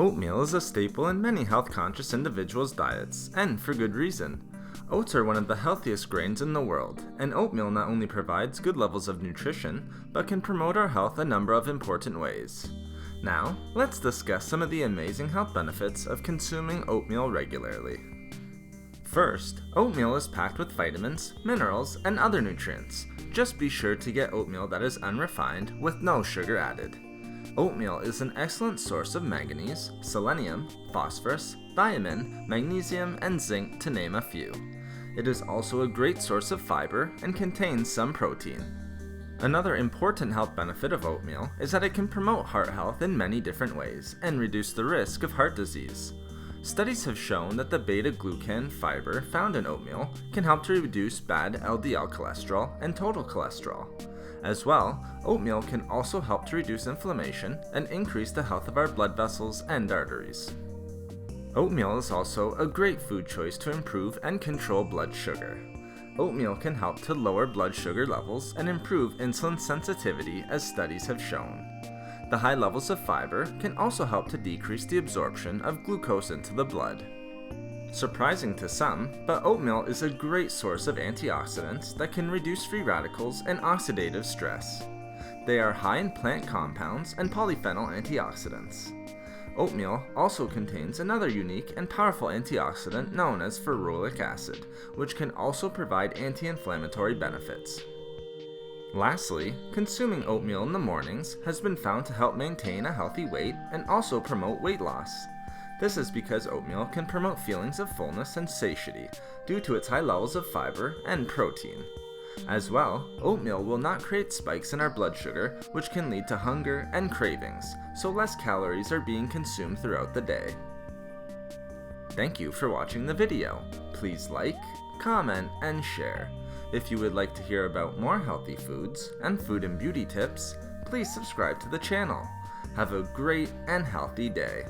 Oatmeal is a staple in many health-conscious individuals' diets, and for good reason. Oats are one of the healthiest grains in the world, and oatmeal not only provides good levels of nutrition, but can promote our health a number of important ways. Now, let's discuss some of the amazing health benefits of consuming oatmeal regularly. First, oatmeal is packed with vitamins, minerals, and other nutrients. Just be sure to get oatmeal that is unrefined with no sugar added. Oatmeal is an excellent source of manganese, selenium, phosphorus, thiamin, magnesium, and zinc, to name a few. It is also a great source of fiber and contains some protein. Another important health benefit of oatmeal is that it can promote heart health in many different ways and reduce the risk of heart disease. Studies have shown that the beta-glucan fiber found in oatmeal can help to reduce bad LDL cholesterol and total cholesterol. As well, oatmeal can also help to reduce inflammation and increase the health of our blood vessels and arteries. Oatmeal is also a great food choice to improve and control blood sugar. Oatmeal can help to lower blood sugar levels and improve insulin sensitivity, as studies have shown. The high levels of fiber can also help to decrease the absorption of glucose into the blood. Surprising to some, but oatmeal is a great source of antioxidants that can reduce free radicals and oxidative stress. They are high in plant compounds and polyphenol antioxidants. Oatmeal also contains another unique and powerful antioxidant known as ferulic acid, which can also provide anti-inflammatory benefits. Lastly, consuming oatmeal in the mornings has been found to help maintain a healthy weight and also promote weight loss. This is because oatmeal can promote feelings of fullness and satiety due to its high levels of fiber and protein. As well, oatmeal will not create spikes in our blood sugar, which can lead to hunger and cravings, so less calories are being consumed throughout the day. Thank you for watching the video. Please like, comment, and share. If you would like to hear about more healthy foods and food and beauty tips, please subscribe to the channel. Have a great and healthy day.